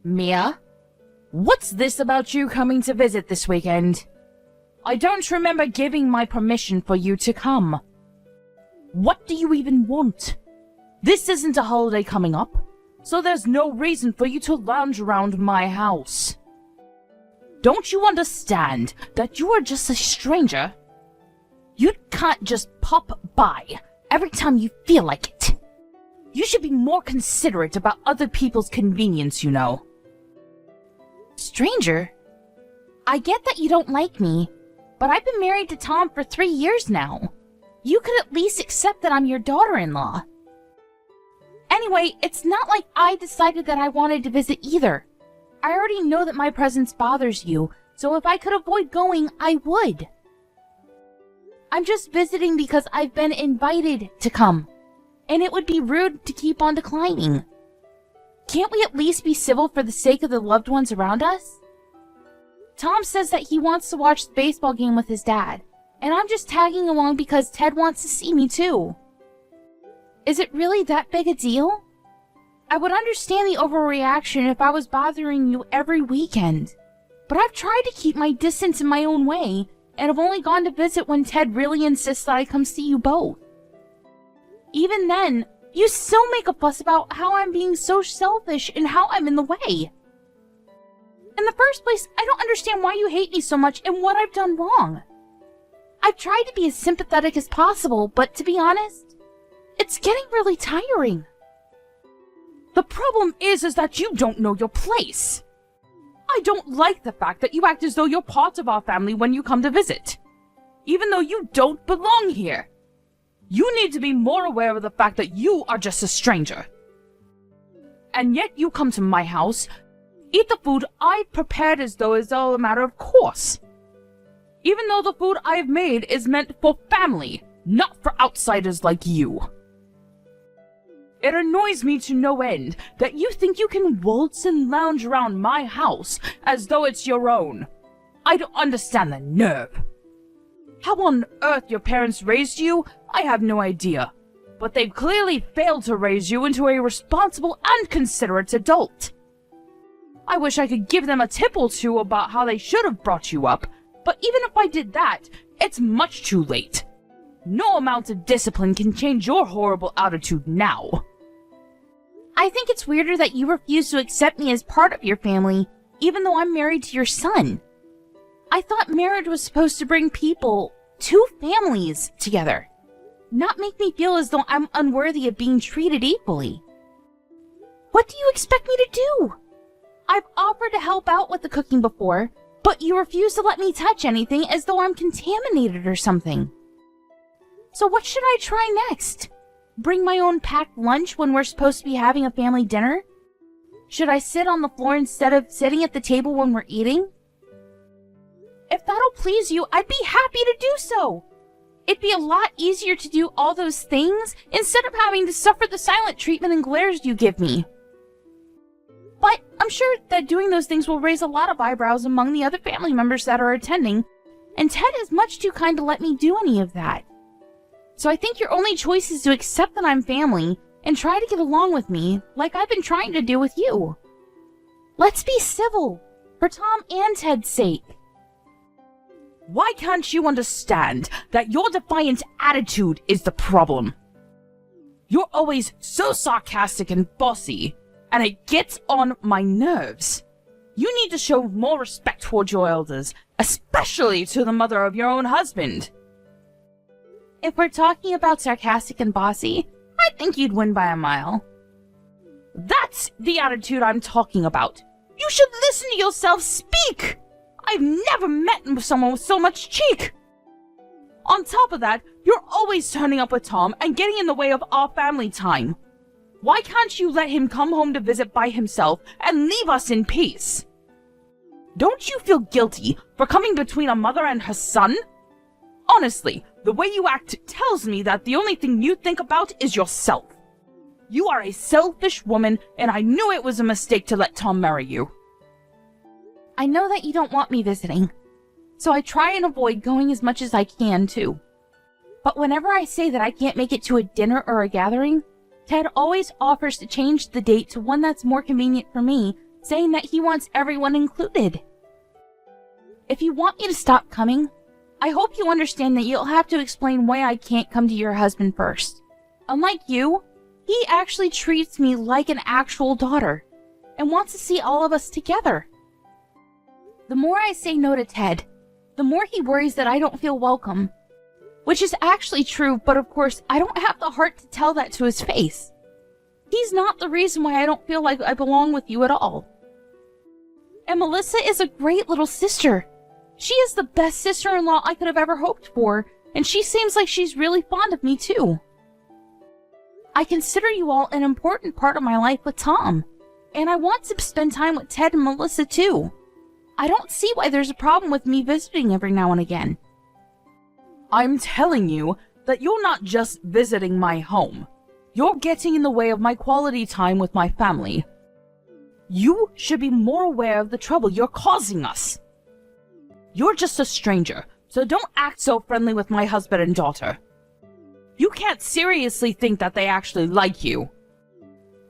Mia? What's this about you coming to visit this weekend? I don't remember giving my permission for you to come. What do you even want? This isn't a holiday coming up, so there's no reason for you to lounge around my house. Don't you understand that you are just a stranger? You can't just pop by every time you feel like it. You should be more considerate about other people's convenience, you know. Stranger? I get that you don't like me, but I've been married to Tom for 3 years now. You could at least accept that I'm your daughter-in-law. Anyway, it's not like I decided that I wanted to visit either. I already know that my presence bothers you, so if I could avoid going, I would. I'm just visiting because I've been invited to come, and it would be rude to keep on declining. Can't we at least be civil for the sake of the loved ones around us? Tom says that he wants to watch the baseball game with his dad, and I'm just tagging along because Ted wants to see me too. Is it really that big a deal? I would understand the overreaction if I was bothering you every weekend, but I've tried to keep my distance in my own way, and have only gone to visit when Ted really insists that I come see you both. Even then, you still make a fuss about how I'm being so selfish and how I'm in the way. In the first place, I don't understand why you hate me so much and what I've done wrong. I've tried to be as sympathetic as possible, but to be honest, it's getting really tiring. The problem is that you don't know your place. I don't like the fact that you act as though you're part of our family when you come to visit, even though you don't belong here. You need to be more aware of the fact that you are just a stranger. And yet you come to my house, eat the food I've prepared as though it's all a matter of course. Even though the food I've made is meant for family, not for outsiders like you. It annoys me to no end that you think you can waltz and lounge around my house as though it's your own. I don't understand the nerve. How on earth your parents raised you, I have no idea. But they've clearly failed to raise you into a responsible and considerate adult. I wish I could give them a tip or two about how they should have brought you up, but even if I did that, it's much too late. No amount of discipline can change your horrible attitude now. I think it's weirder that you refuse to accept me as part of your family, even though I'm married to your son. I thought marriage was supposed to bring people, two families, together, not make me feel as though I'm unworthy of being treated equally. What do you expect me to do? I've offered to help out with the cooking before, but you refuse to let me touch anything as though I'm contaminated or something. So what should I try next? Bring my own packed lunch when we're supposed to be having a family dinner? Should I sit on the floor instead of sitting at the table when we're eating? If that'll please you, I'd be happy to do so. It'd be a lot easier to do all those things instead of having to suffer the silent treatment and glares you give me. But I'm sure that doing those things will raise a lot of eyebrows among the other family members that are attending, and Ted is much too kind to let me do any of that. So I think your only choice is to accept that I'm family and try to get along with me like I've been trying to do with you. Let's be civil, for Tom and Ted's sake. Why can't you understand that your defiant attitude is the problem? You're always so sarcastic and bossy, and it gets on my nerves. You need to show more respect towards your elders, especially to the mother of your own husband. If we're talking about sarcastic and bossy, I think you'd win by a mile. That's the attitude I'm talking about. You should listen to yourself speak! I've never met someone with so much cheek! On top of that, you're always turning up with Tom and getting in the way of our family time. Why can't you let him come home to visit by himself and leave us in peace? Don't you feel guilty for coming between a mother and her son? Honestly, the way you act tells me that the only thing you think about is yourself. You are a selfish woman, and I knew it was a mistake to let Tom marry you. I know that you don't want me visiting, so I try and avoid going as much as I can, too. But whenever I say that I can't make it to a dinner or a gathering, Ted always offers to change the date to one that's more convenient for me saying that he wants everyone included. If you want me to stop coming, I hope you understand that you'll have to explain why I can't come to your husband first. Unlike you, he actually treats me like an actual daughter and wants to see all of us together. The more I say no to Ted, the more he worries that I don't feel welcome. Which is actually true, but of course, I don't have the heart to tell that to his face. He's not the reason why I don't feel like I belong with you at all. And Melissa is a great little sister. She is the best sister-in-law I could have ever hoped for, and she seems like she's really fond of me too. I consider you all an important part of my life with Tom, and I want to spend time with Ted and Melissa too. I don't see why there's a problem with me visiting every now and again. I'm telling you that you're not just visiting my home. You're getting in the way of my quality time with my family. You should be more aware of the trouble you're causing us. You're just a stranger, so don't act so friendly with my husband and daughter. You can't seriously think that they actually like you.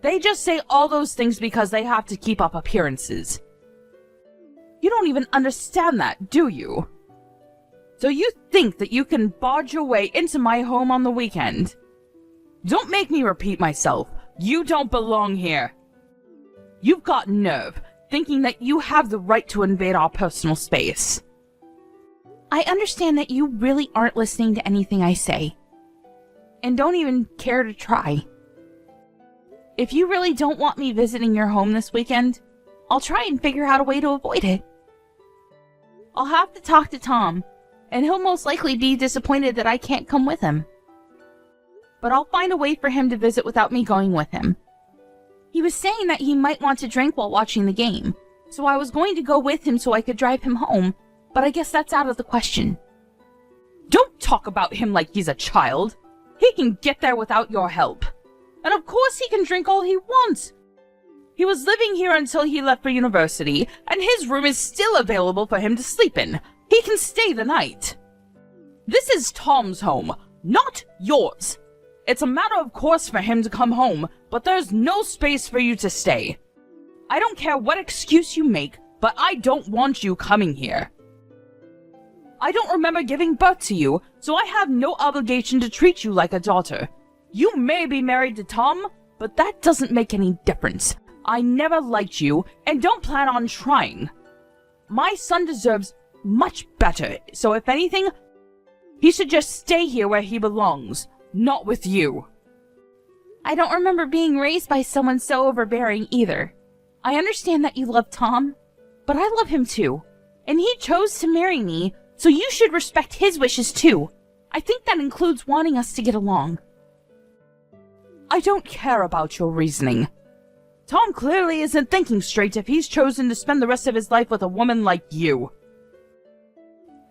They just say all those things because they have to keep up appearances. You don't even understand that, do you? So you think that you can barge your way into my home on the weekend? Don't make me repeat myself. You don't belong here. You've got nerve, thinking that you have the right to invade our personal space. I understand that you really aren't listening to anything I say, and don't even care to try. If you really don't want me visiting your home this weekend, I'll try and figure out a way to avoid it. I'll have to talk to Tom, and he'll most likely be disappointed that I can't come with him. But I'll find a way for him to visit without me going with him. He was saying that he might want to drink while watching the game, so I was going to go with him so I could drive him home, but I guess that's out of the question. Don't talk about him like he's a child. He can get there without your help. And of course he can drink all he wants. He was living here until he left for university, and his room is still available for him to sleep in. He can stay the night. This is Tom's home, not yours. It's a matter of course for him to come home, but there's no space for you to stay. I don't care what excuse you make, but I don't want you coming here. I don't remember giving birth to you, so I have no obligation to treat you like a daughter. You may be married to Tom, but that doesn't make any difference. I never liked you, and don't plan on trying. My son deserves much better, so if anything, he should just stay here where he belongs, not with you. I don't remember being raised by someone so overbearing either. I understand that you love Tom, but I love him too, and he chose to marry me, so you should respect his wishes too. I think that includes wanting us to get along. I don't care about your reasoning. Tom clearly isn't thinking straight if he's chosen to spend the rest of his life with a woman like you.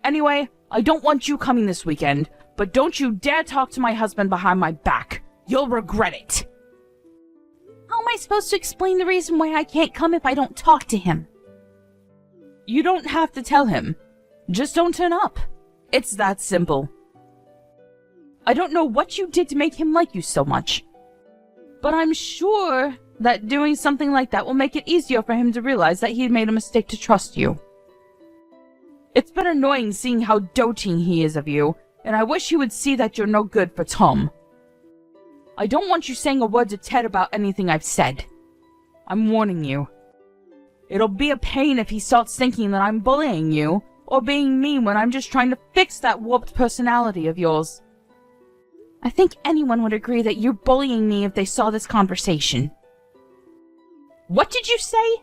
Anyway, I don't want you coming this weekend, but don't you dare talk to my husband behind my back. You'll regret it. How am I supposed to explain the reason why I can't come if I don't talk to him? You don't have to tell him. Just don't turn up. It's that simple. I don't know what you did to make him like you so much, but I'm sure that doing something like that will make it easier for him to realize that he made a mistake to trust you. It's been annoying seeing how doting he is of you, and I wish he would see that you're no good for Tom. I don't want you saying a word to Ted about anything I've said. I'm warning you. It'll be a pain if he starts thinking that I'm bullying you, or being mean when I'm just trying to fix that warped personality of yours. I think anyone would agree that you're bullying me if they saw this conversation. What did you say?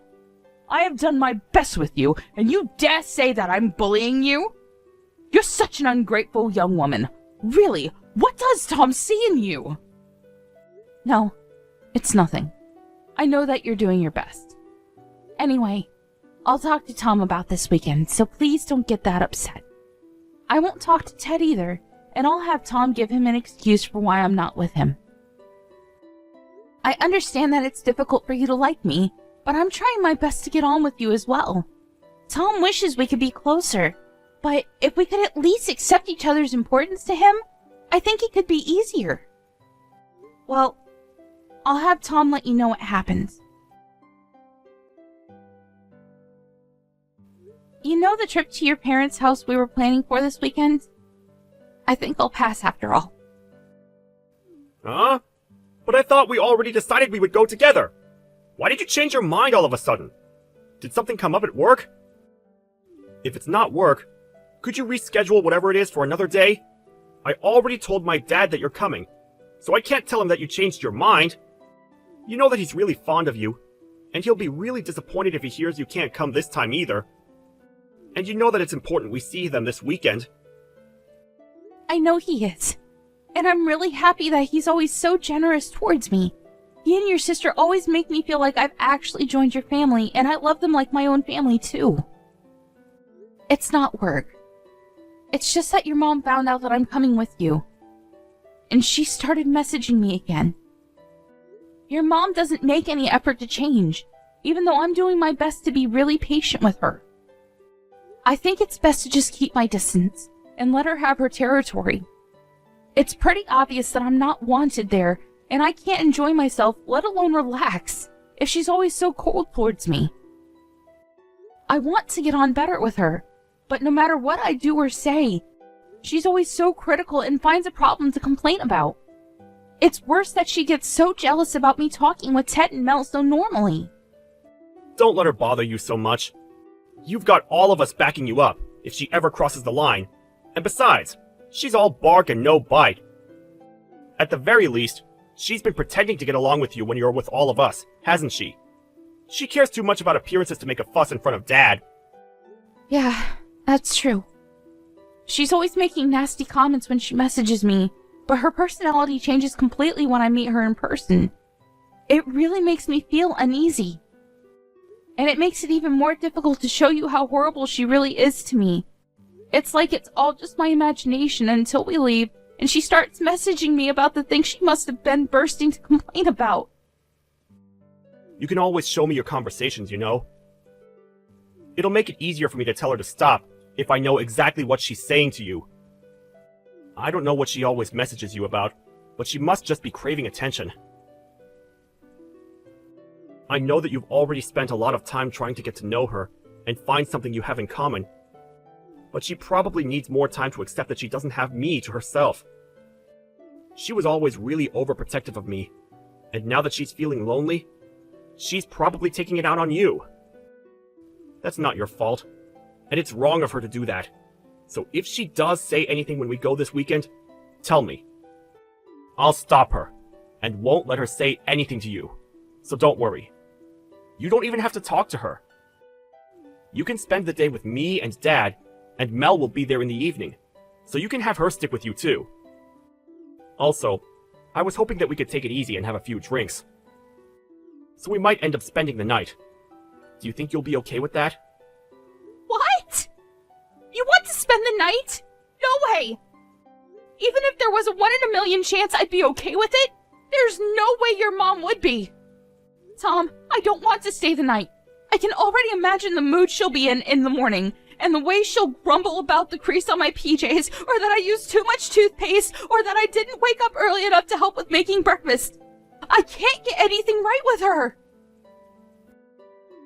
I have done my best with you, and you dare say that I'm bullying you? You're such an ungrateful young woman. Really, what does Tom see in you? No, it's nothing. I know that you're doing your best. Anyway, I'll talk to Tom about this weekend, so please don't get that upset. I won't talk to Ted either, and I'll have Tom give him an excuse for why I'm not with him. I understand that it's difficult for you to like me, but I'm trying my best to get on with you as well. Tom wishes we could be closer, but if we could at least accept each other's importance to him, I think it could be easier. Well, I'll have Tom let you know what happens. You know the trip to your parents' house we were planning for this weekend? I think I'll pass after all. Huh? But I thought we already decided we would go together. Why did you change your mind all of a sudden? Did something come up at work? If it's not work, could you reschedule whatever it is for another day? I already told my dad that you're coming, so I can't tell him that you changed your mind. You know that he's really fond of you, and he'll be really disappointed if he hears you can't come this time either. And you know that it's important we see them this weekend. I know he is. And I'm really happy that he's always so generous towards me. He and your sister always make me feel like I've actually joined your family, and I love them like my own family too. It's not work. It's just that your mom found out that I'm coming with you. And she started messaging me again. Your mom doesn't make any effort to change, even though I'm doing my best to be really patient with her. I think it's best to just keep my distance and let her have her territory. It's pretty obvious that I'm not wanted there, and I can't enjoy myself, let alone relax, if she's always so cold towards me. I want to get on better with her, but no matter what I do or say, she's always so critical and finds a problem to complain about. It's worse that she gets so jealous about me talking with Ted and Mel so normally. Don't let her bother you so much. You've got all of us backing you up if she ever crosses the line. And besides, she's all bark and no bite. At the very least, she's been pretending to get along with you when you're with all of us, hasn't she? She cares too much about appearances to make a fuss in front of Dad. Yeah, that's true. She's always making nasty comments when she messages me, but her personality changes completely when I meet her in person. It really makes me feel uneasy. And it makes it even more difficult to show you how horrible she really is to me. It's like it's all just my imagination until we leave, and she starts messaging me about the things she must have been bursting to complain about. You can always show me your conversations, you know? It'll make it easier for me to tell her to stop if I know exactly what she's saying to you. I don't know what she always messages you about, but she must just be craving attention. I know that you've already spent a lot of time trying to get to know her and find something you have in common. But she probably needs more time to accept that she doesn't have me to herself. She was always really overprotective of me, and now that she's feeling lonely, she's probably taking it out on you. That's not your fault, and it's wrong of her to do that. So if she does say anything when we go this weekend, tell me. I'll stop her, and won't let her say anything to you. So don't worry. You don't even have to talk to her. You can spend the day with me and Dad, and Mel will be there in the evening, so you can have her stick with you too. Also, I was hoping that we could take it easy and have a few drinks. So we might end up spending the night. Do you think you'll be okay with that? What? You want to spend the night? No way! Even if there was a 1 in a million chance I'd be okay with it, there's no way your mom would be. Tom, I don't want to stay the night. I can already imagine the mood she'll be in the morning, and the way she'll grumble about the crease on my PJs, or that I used too much toothpaste, or that I didn't wake up early enough to help with making breakfast. I can't get anything right with her.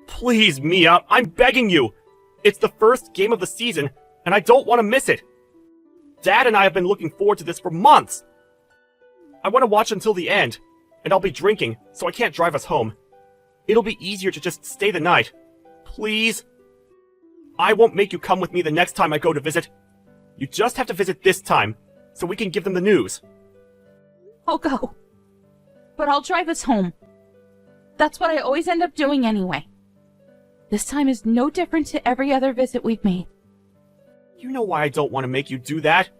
Please, Mia, I'm begging you. It's the first game of the season, and I don't want to miss it. Dad and I have been looking forward to this for months. I want to watch until the end, and I'll be drinking, so I can't drive us home. It'll be easier to just stay the night. Please? I won't make you come with me the next time I go to visit. You just have to visit this time, so we can give them the news. I'll go. But I'll drive us home. That's what I always end up doing anyway. This time is no different to every other visit we've made. You know why I don't want to make you do that.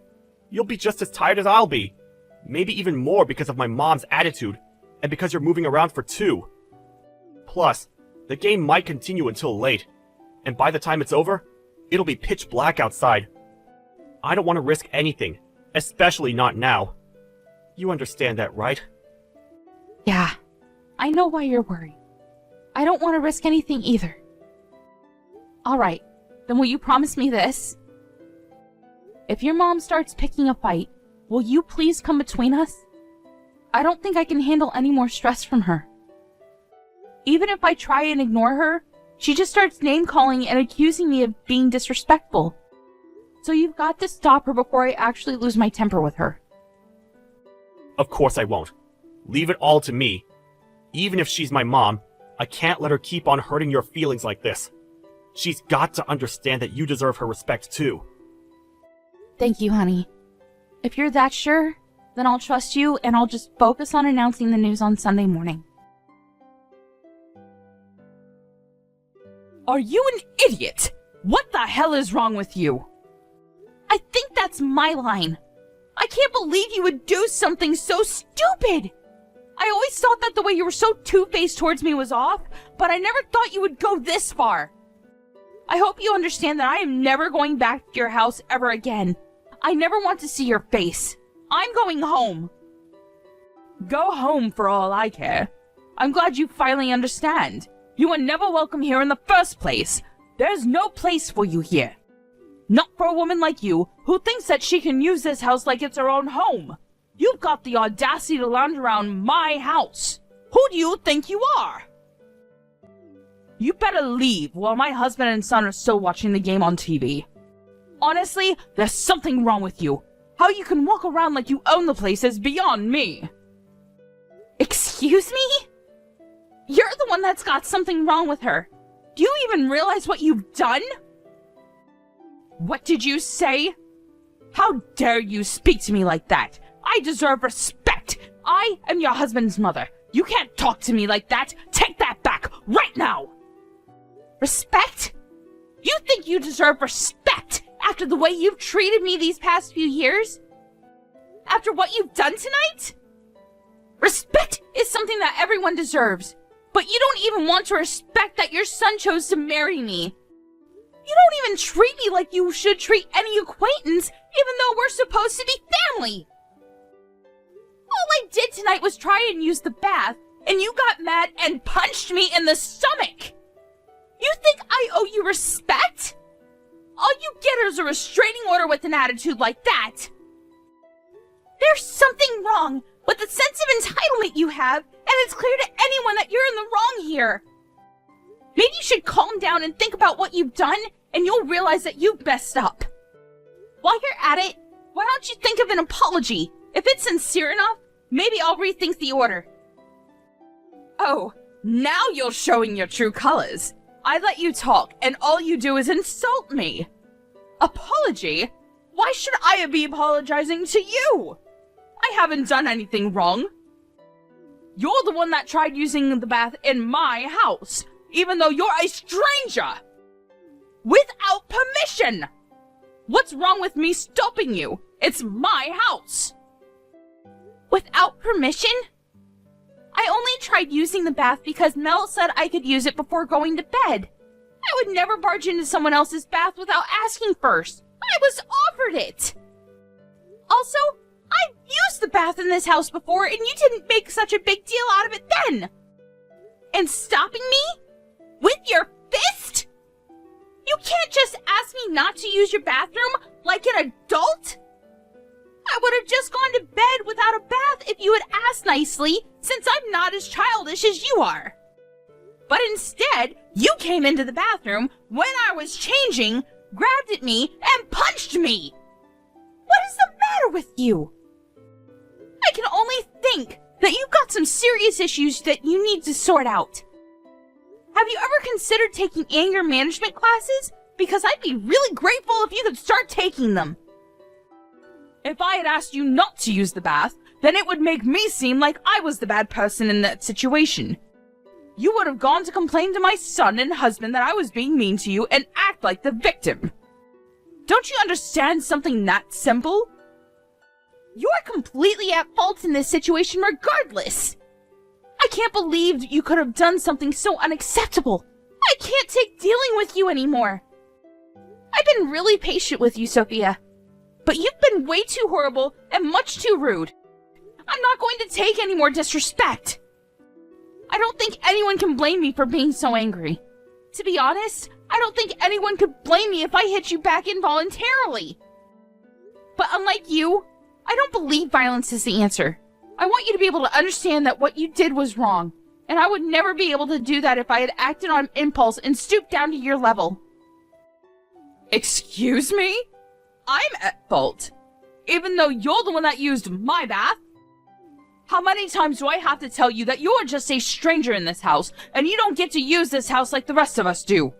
You'll be just as tired as I'll be. Maybe even more because of my mom's attitude, and because you're moving around for 2. Plus, the game might continue until late, and by the time it's over, it'll be pitch black outside. I don't want to risk anything, especially not now. You understand that, right? Yeah, I know why you're worried. I don't want to risk anything either. Alright, then will you promise me this? If your mom starts picking a fight, will you please come between us? I don't think I can handle any more stress from her. Even if I try and ignore her, She just starts name-calling and accusing me of being disrespectful. So you've got to stop her before I actually lose my temper with her. Of course I won't. Leave it all to me. Even if she's my mom, I can't let her keep on hurting your feelings like this. She's got to understand that you deserve her respect too. Thank you, honey. If you're that sure, then I'll trust you and I'll just focus on announcing the news on Sunday morning. Are you an idiot? What the hell is wrong with you? I think that's my line. I can't believe you would do something so stupid. I always thought that the way you were so two-faced towards me was off, but I never thought you would go this far. I hope you understand that I am never going back to your house ever again. I never want to see your face. I'm going home. Go home for all I care. I'm glad you finally understand. You were never welcome here in the first place. There's no place for you here. Not for a woman like you, who thinks that she can use this house like it's her own home. You've got the audacity to lounge around my house. Who do you think you are? You better leave while my husband and son are still watching the game on TV. Honestly, there's something wrong with you. How you can walk around like you own the place is beyond me. Excuse me? You're the one that's got something wrong with her. Do you even realize what you've done? What did you say? How dare you speak to me like that? I deserve respect. I am your husband's mother. You can't talk to me like that. Take that back right now. Respect? You think you deserve respect after the way you've treated me these past few years? After what you've done tonight? Respect is something that everyone deserves, but you don't even want to respect that your son chose to marry me. You don't even treat me like you should treat any acquaintance, even though we're supposed to be family. All I did tonight was try and use the bath, and you got mad and punched me in the stomach. You think I owe you respect? All you get is a restraining order with an attitude like that. There's something wrong with the sense of entitlement you have, and it's clear to anyone that you're in the wrong here. Maybe you should calm down and think about what you've done, and you'll realize that you've messed up. While you're at it, why don't you think of an apology? If it's sincere enough, maybe I'll rethink the order. Oh, now you're showing your true colors. I let you talk, and all you do is insult me. Apology? Why should I be apologizing to you? I haven't done anything wrong. You're the one that tried using the bath in my house, even though you're a stranger. Without permission. What's wrong with me stopping you? It's my house. Without permission? I only tried using the bath because Mel said I could use it before going to bed. I would never barge into someone else's bath without asking first. I was offered it. Also, I've used the bath in this house before and you didn't make such a big deal out of it then. And stopping me? With your fist? You can't just ask me not to use your bathroom like an adult? I would have just gone to bed without a bath if you had asked nicely, since I'm not as childish as you are. But instead, you came into the bathroom when I was changing, grabbed at me, and punched me. What is the matter with you? I can only think that you've got some serious issues that you need to sort out. Have you ever considered taking anger management classes? Because I'd be really grateful if you could start taking them. If I had asked you not to use the bath, then it would make me seem like I was the bad person in that situation. You would have gone to complain to my son and husband that I was being mean to you and act like the victim. Don't you understand something that simple? You're completely at fault in this situation regardless. I can't believe you could have done something so unacceptable. I can't take dealing with you anymore. I've been really patient with you, Sophia. But you've been way too horrible and much too rude. I'm not going to take any more disrespect. I don't think anyone can blame me for being so angry. To be honest, I don't think anyone could blame me if I hit you back involuntarily. But unlike you, I don't believe violence is the answer. I want you to be able to understand that what you did was wrong, And I would never be able to do that if I had acted on impulse and stooped down to your level. Excuse me? I'm at fault. Even though you're the one that used my bath. How many times do I have to tell you that you're just a stranger in this house, and you don't get to use this house like the rest of us do?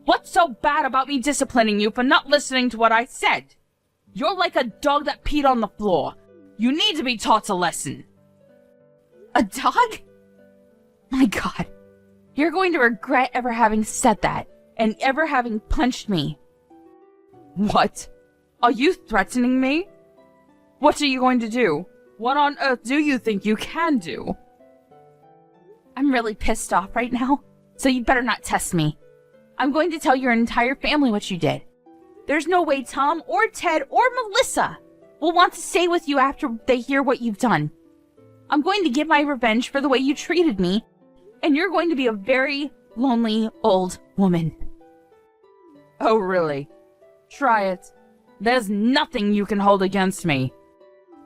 What's so bad about me disciplining you for not listening to what I said? You're like a dog that peed on the floor. You need to be taught a lesson. A dog? My God. You're going to regret ever having said that, and ever having punched me. What? Are you threatening me? What are you going to do? What on earth do you think you can do? I'm really pissed off right now, so you'd better not test me. I'm going to tell your entire family what you did. There's no way Tom or Ted or Melissa will want to stay with you after they hear what you've done. I'm going to get my revenge for the way you treated me, and you're going to be a very lonely old woman. Oh, really? Try it. There's nothing you can hold against me.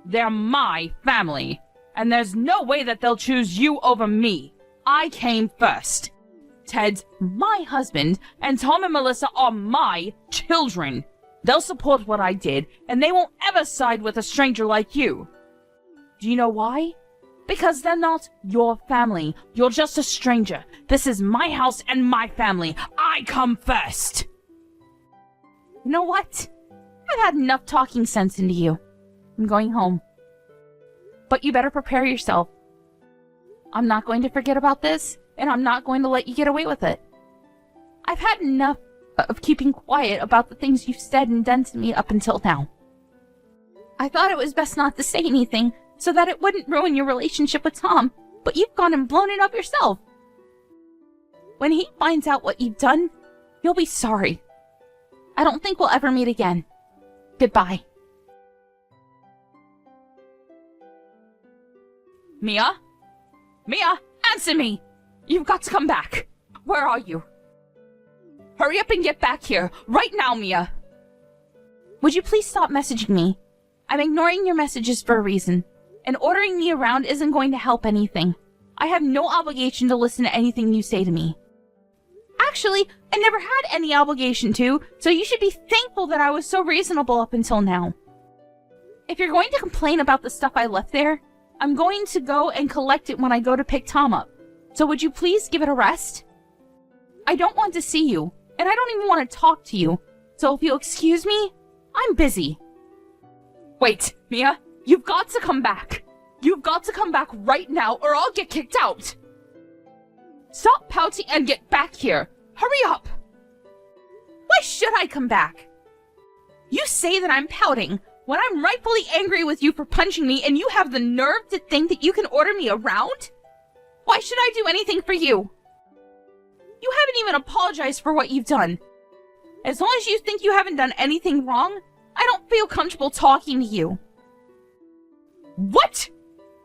They're my family, and there's no way that they'll choose you over me. I came first. Ted's my husband, and Tom and Melissa are my children. They'll support what I did, and they won't ever side with a stranger like you. Do you know why? Because they're not your family. You're just a stranger. This is my house and my family. I come first. You know what? I've had enough talking sense into you. I'm going home. But you better prepare yourself. I'm not going to forget about this, and I'm not going to let you get away with it. I've had enough of keeping quiet about the things you've said and done to me up until now. I thought it was best not to say anything so that it wouldn't ruin your relationship with Tom, but you've gone and blown it up yourself. When he finds out what you've done, you'll be sorry. I don't think we'll ever meet again. Goodbye. Mia? Mia, answer me! You've got to come back. Where are you? Hurry up and get back here, right now, Mia. Would you please stop messaging me? I'm ignoring your messages for a reason, and ordering me around isn't going to help anything. I have no obligation to listen to anything you say to me. Actually, I never had any obligation to, so you should be thankful that I was so reasonable up until now. If you're going to complain about the stuff I left there, I'm going to go and collect it when I go to pick Tom up. So would you please give it a rest? I don't want to see you, and I don't even want to talk to you. So if you'll excuse me, I'm busy. Wait, Mia, you've got to come back. You've got to come back right now or I'll get kicked out. Stop pouting and get back here. Hurry up. Why should I come back? You say that I'm pouting when I'm rightfully angry with you for punching me, and you have the nerve to think that you can order me around? Why should I do anything for you? You haven't even apologized for what you've done. As long as you think you haven't done anything wrong, I don't feel comfortable talking to you. What?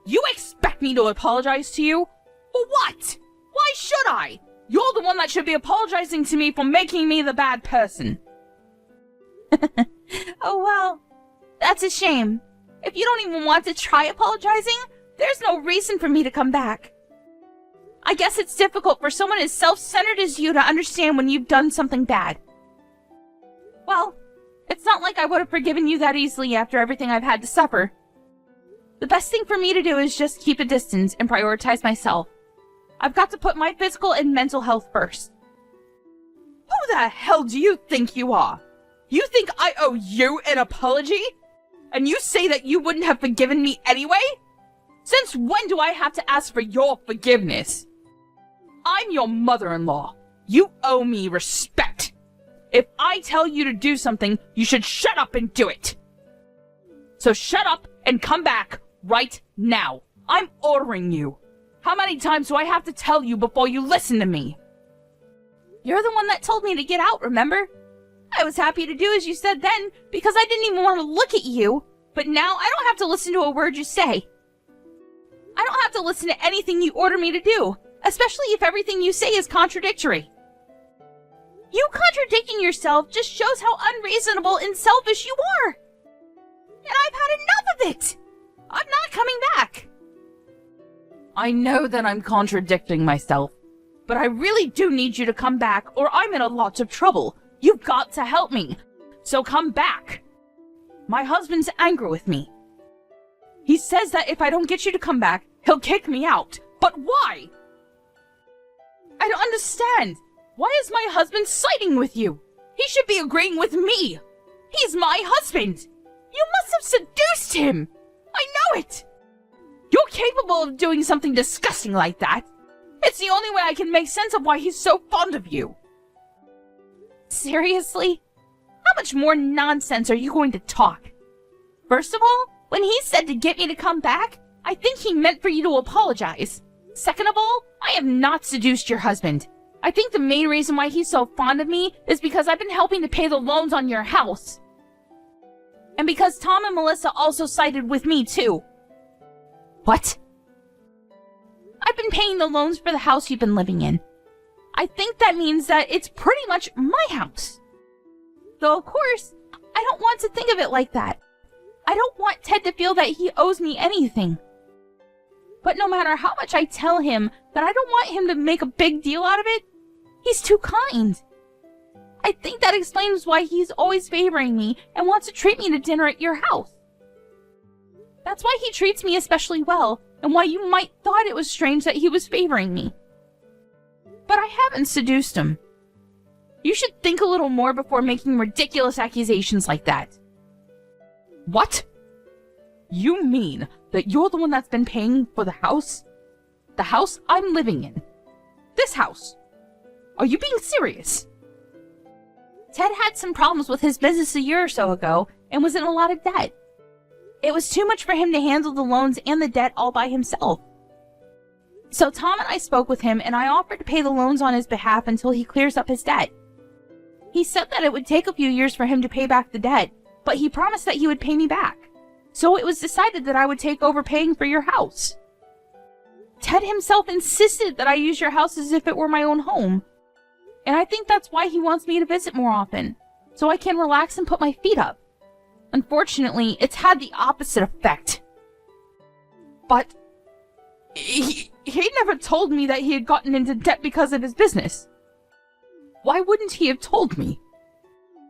You expect me to apologize to you? For what? Why should I? You're the one that should be apologizing to me for making me the bad person. Oh, well, that's a shame. If you don't even want to try apologizing, there's no reason for me to come back. I guess it's difficult for someone as self-centered as you to understand when you've done something bad. Well, it's not like I would have forgiven you that easily after everything I've had to suffer. The best thing for me to do is just keep a distance and prioritize myself. I've got to put my physical and mental health first. Who the hell do you think you are? You think I owe you an apology? And you say that you wouldn't have forgiven me anyway? Since when do I have to ask for your forgiveness? I'm your mother-in-law. You owe me respect. If I tell you to do something, you should shut up and do it. So shut up and come back right now. I'm ordering you. How many times do I have to tell you before you listen to me? You're the one that told me to get out, remember? I was happy to do as you said then because I didn't even want to look at you. But now I don't have to listen to a word you say. I don't have to listen to anything you order me to do, especially if everything you say is contradictory. You contradicting yourself just shows how unreasonable and selfish you are. And I've had enough of it. I'm not coming back. I know that I'm contradicting myself, but I really do need you to come back or I'm in a lot of trouble. You've got to help me. So come back. My husband's angry with me. He says that if I don't get you to come back, he'll kick me out. But why? I don't understand. Why is my husband siding with you? He should be agreeing with me. He's my husband. You must have seduced him. I know it. You're capable of doing something disgusting like that. It's the only way I can make sense of why he's so fond of you. Seriously? How much more nonsense are you going to talk? First of all, when he said to get me to come back, I think he meant for you to apologize. Second of all, I have not seduced your husband. I think the main reason why he's so fond of me is because I've been helping to pay the loans on your house. And because Tom and Melissa also sided with me, too. What? I've been paying the loans for the house you've been living in. I think that means that it's pretty much my house. Though, of course, I don't want to think of it like that. I don't want Ted to feel that he owes me anything. But no matter how much I tell him that I don't want him to make a big deal out of it, he's too kind. I think that explains why he's always favoring me and wants to treat me to dinner at your house. That's why he treats me especially well, and why you might thought it was strange that he was favoring me. But I haven't seduced him. You should think a little more before making ridiculous accusations like that. What? You mean that you're the one that's been paying for the house? The house I'm living in? This house? Are you being serious? Ted had some problems with his business a year or so ago and was in a lot of debt. It was too much for him to handle the loans and the debt all by himself. So Tom and I spoke with him and I offered to pay the loans on his behalf until he clears up his debt. He said that it would take a few years for him to pay back the debt, but he promised that he would pay me back. So it was decided that I would take over paying for your house. Ted himself insisted that I use your house as if it were my own home. And I think that's why he wants me to visit more often, so I can relax and put my feet up. Unfortunately, it's had the opposite effect. But he never told me that he had gotten into debt because of his business. Why wouldn't he have told me?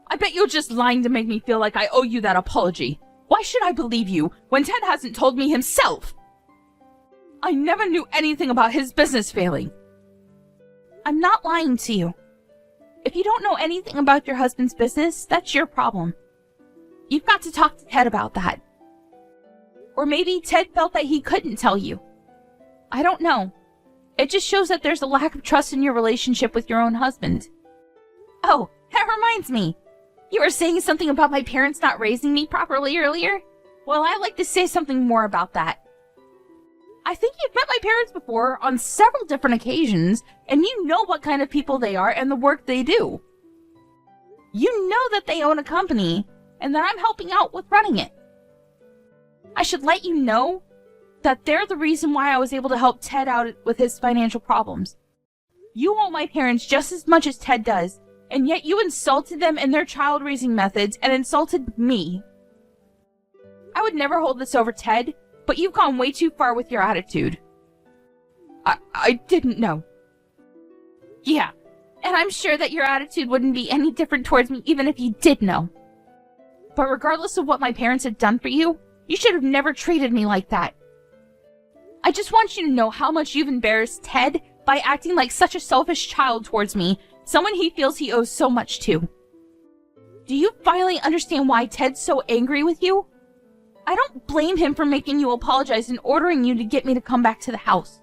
I bet you're just lying to make me feel like I owe you that apology. Why should I believe you when Ted hasn't told me himself? I never knew anything about his business failing. I'm not lying to you. If you don't know anything about your husband's business, that's your problem. You've got to talk to Ted about that. Or maybe Ted felt that he couldn't tell you. I don't know. It just shows that there's a lack of trust in your relationship with your own husband. Oh, that reminds me. You were saying something about my parents not raising me properly earlier? Well, I'd like to say something more about that. I think you've met my parents before on several different occasions, and you know what kind of people they are and the work they do. You know that they own a company, and that I'm helping out with running it. I should let you know that they're the reason why I was able to help Ted out with his financial problems. You owe my parents just as much as Ted does, and yet you insulted them in their child-raising methods and insulted me. I would never hold this over Ted, but you've gone way too far with your attitude. I didn't know. Yeah, and I'm sure that your attitude wouldn't be any different towards me even if you did know. But regardless of what my parents had done for you, you should have never treated me like that. I just want you to know how much you've embarrassed Ted by acting like such a selfish child towards me, someone he feels he owes so much to. Do you finally understand why Ted's so angry with you? I don't blame him for making you apologize and ordering you to get me to come back to the house.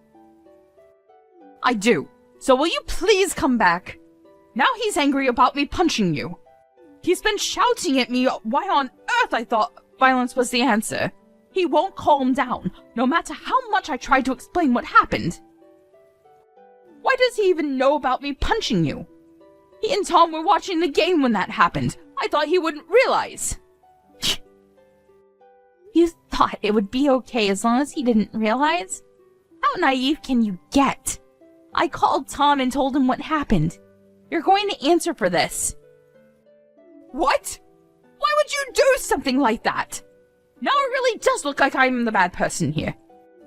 I do. So will you please come back? Now he's angry about me punching you. He's been shouting at me why on earth I thought violence was the answer. He won't calm down, no matter how much I try to explain what happened. Why does he even know about me punching you? He and Tom were watching the game when that happened. I thought he wouldn't realize. You thought it would be okay as long as he didn't realize? How naive can you get? I called Tom and told him what happened. You're going to answer for this. What? Why would you do something like that? Now it really does look like I'm the bad person here.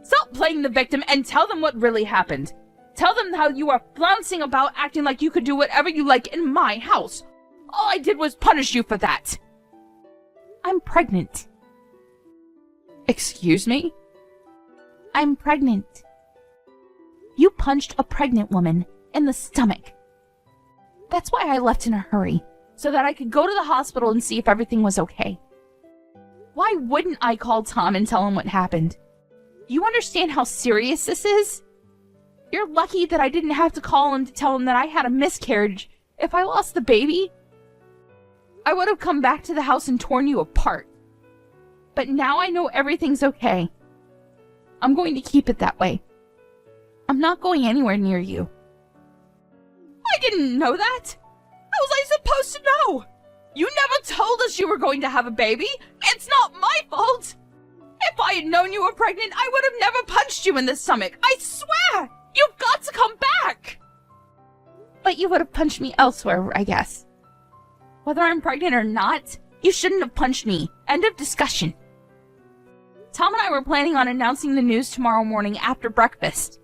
Stop playing the victim and tell them what really happened. Tell them how you are flouncing about acting like you could do whatever you like in my house. All I did was punish you for that. I'm pregnant. Excuse me? I'm pregnant. You punched a pregnant woman in the stomach. That's why I left in a hurry, so that I could go to the hospital and see if everything was okay. Why wouldn't I call Tom and tell him what happened? You understand how serious this is? You're lucky that I didn't have to call him to tell him that I had a miscarriage. If I lost the baby, I would have come back to the house and torn you apart. But now I know everything's okay. I'm going to keep it that way. I'm not going anywhere near you. I didn't know that. How was I supposed to know? You never told us you were going to have a baby. It's not my fault. If I had known you were pregnant, I would have never punched you in the stomach. I swear! You've got to come back! But you would have punched me elsewhere, I guess. Whether I'm pregnant or not, you shouldn't have punched me. End of discussion. Tom and I were planning on announcing the news tomorrow morning after breakfast.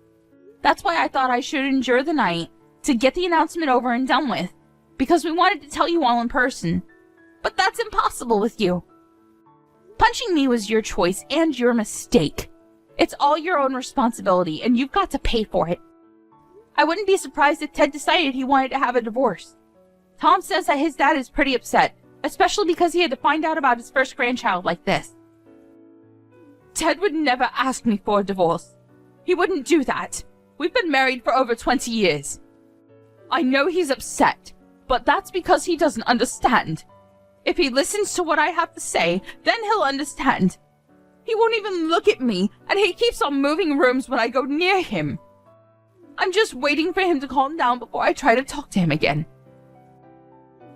That's why I thought I should endure the night to get the announcement over and done with, because we wanted to tell you all in person. But that's impossible with you. Punching me was your choice and your mistake. It's all your own responsibility, and you've got to pay for it. I wouldn't be surprised if Ted decided he wanted to have a divorce. Tom says that his dad is pretty upset, especially because he had to find out about his first grandchild like this. Ted would never ask me for a divorce. He wouldn't do that. We've been married for over 20 years. I know he's upset, but that's because he doesn't understand. If he listens to what I have to say, then he'll understand. He won't even look at me, and he keeps on moving rooms when I go near him. I'm just waiting for him to calm down before I try to talk to him again.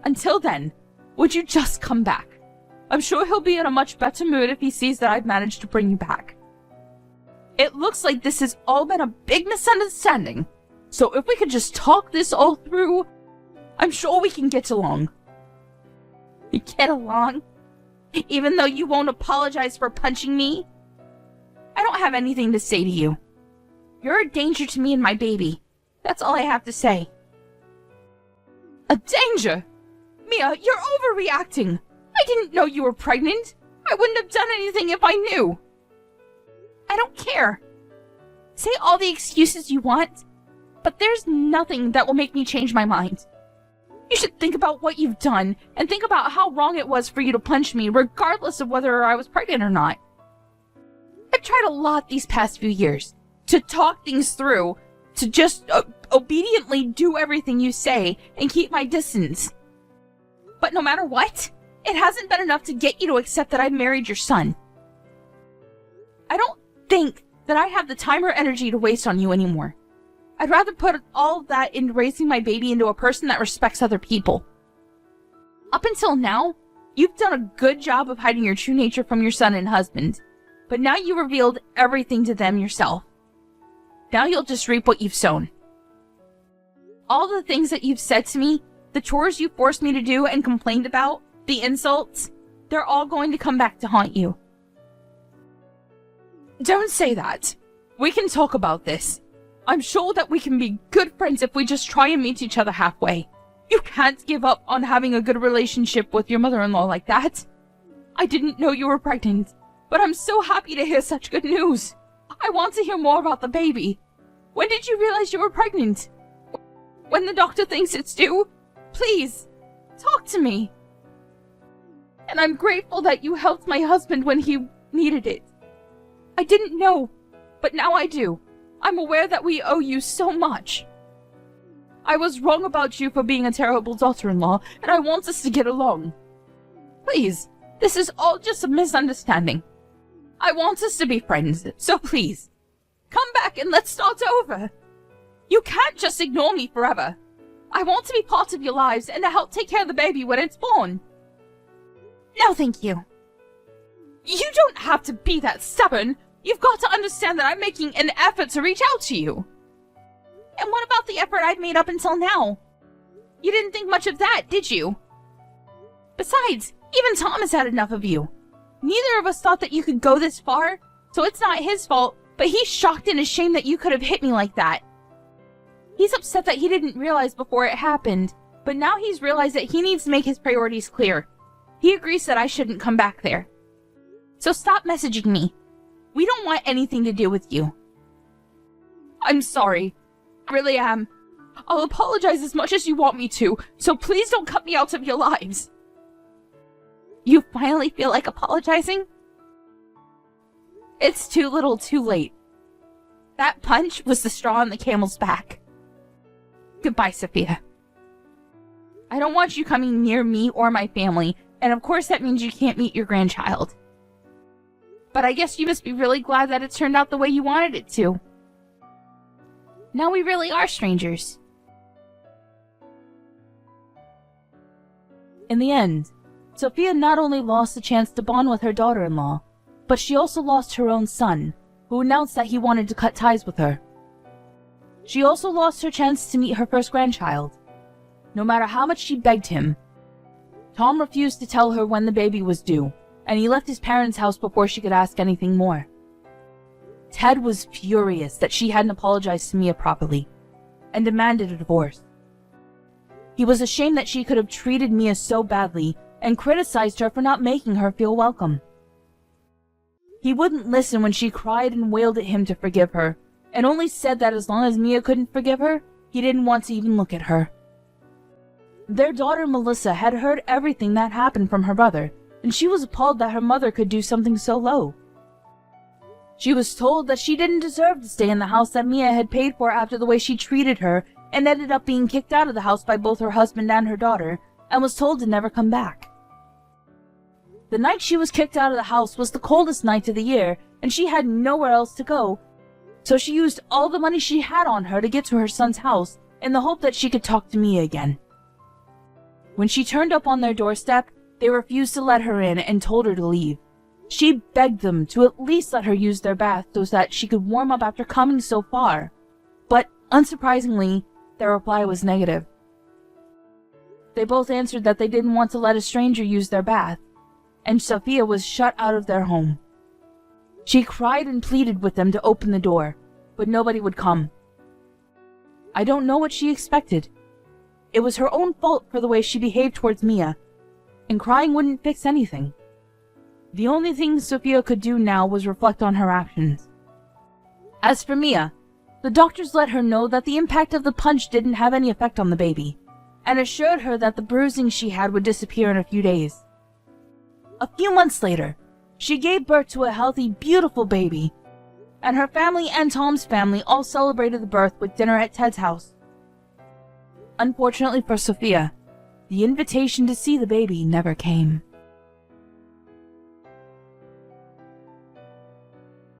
Until then, would you just come back? I'm sure he'll be in a much better mood if he sees that I've managed to bring you back. It looks like this has all been a big misunderstanding, so if we could just talk this all through, I'm sure we can get along. Get along? Even though you won't apologize for punching me? I don't have anything to say to you. You're a danger to me and my baby. That's all I have to say. A danger? Mia, you're overreacting. I didn't know you were pregnant. I wouldn't have done anything if I knew. I don't care. Say all the excuses you want, but there's nothing that will make me change my mind. You should think about what you've done, and think about how wrong it was for you to punch me, regardless of whether I was pregnant or not. I've tried a lot these past few years to talk things through, to just obediently do everything you say and keep my distance. But no matter what, it hasn't been enough to get you to accept that I married your son. I don't think that I have the time or energy to waste on you anymore. I'd rather put all of that into raising my baby into a person that respects other people. Up until now, you've done a good job of hiding your true nature from your son and husband, but now you revealed everything to them yourself. Now you'll just reap what you've sown. All the things that you've said to me, the chores you forced me to do and complained about, the insults, they're all going to come back to haunt you. Don't say that. We can talk about this. I'm sure that we can be good friends if we just try and meet each other halfway. You can't give up on having a good relationship with your mother-in-law like that. I didn't know you were pregnant, but I'm so happy to hear such good news. I want to hear more about the baby. When did you realize you were pregnant? When the doctor thinks it's due? Please, talk to me. And I'm grateful that you helped my husband when he needed it. I didn't know, but now I do. I'm aware that we owe you so much. I was wrong about you for being a terrible daughter-in-law, and I want us to get along. Please, this is all just a misunderstanding. I want us to be friends, so please, come back and let's start over. You can't just ignore me forever. I want to be part of your lives and to help take care of the baby when it's born. No, thank you. You don't have to be that stubborn. You've got to understand that I'm making an effort to reach out to you. And what about the effort I've made up until now? You didn't think much of that, did you? Besides, even Tom has had enough of you. Neither of us thought that you could go this far, so it's not his fault But he's shocked and ashamed that you could have hit me like that. He's upset that he didn't realize before it happened, but now he's realized that he needs to make his priorities clear. He agrees that I shouldn't come back there. So stop messaging me. We don't want anything to do with you. I'm sorry. I really am. I'll apologize as much as you want me to, so please don't cut me out of your lives. You finally feel like apologizing? It's too little too late. That punch was the straw on the camel's back. Goodbye, Sophia. I don't want you coming near me or my family, and of course that means you can't meet your grandchild. But I guess you must be really glad that it turned out the way you wanted it to. Now we really are strangers. In the end, Sophia not only lost the chance to bond with her daughter-in-law, but she also lost her own son, who announced that he wanted to cut ties with her. She also lost her chance to meet her first grandchild. No matter how much she begged him, Tom refused to tell her when the baby was due, and he left his parents' house before she could ask anything more. Ted was furious that she hadn't apologized to Mia properly, and demanded a divorce. He was ashamed that she could have treated Mia so badly, and criticized her for not making her feel welcome. He wouldn't listen when she cried and wailed at him to forgive her, and only said that as long as Mia couldn't forgive her, he didn't want to even look at her. Their daughter Melissa had heard everything that happened from her brother, and she was appalled that her mother could do something so low. She was told that she didn't deserve to stay in the house that Mia had paid for after the way she treated her, and ended up being kicked out of the house by both her husband and her daughter, and was told to never come back. The night she was kicked out of the house was the coldest night of the year, and she had nowhere else to go, so she used all the money she had on her to get to her son's house in the hope that she could talk to Mia again. When she turned up on their doorstep, they refused to let her in and told her to leave. She begged them to at least let her use their bath so that she could warm up after coming so far, but unsurprisingly, their reply was negative. They both answered that they didn't want to let a stranger use their bath, and Sophia was shut out of their home. She cried and pleaded with them to open the door, but nobody would come. I don't know what she expected. It was her own fault for the way she behaved towards Mia, and crying wouldn't fix anything. The only thing Sophia could do now was reflect on her actions. As for Mia, the doctors let her know that the impact of the punch didn't have any effect on the baby, and assured her that the bruising she had would disappear in a few days. A few months later, she gave birth to a healthy, beautiful baby, and her family and Tom's family all celebrated the birth with dinner at Ted's house. Unfortunately for Sophia, the invitation to see the baby never came.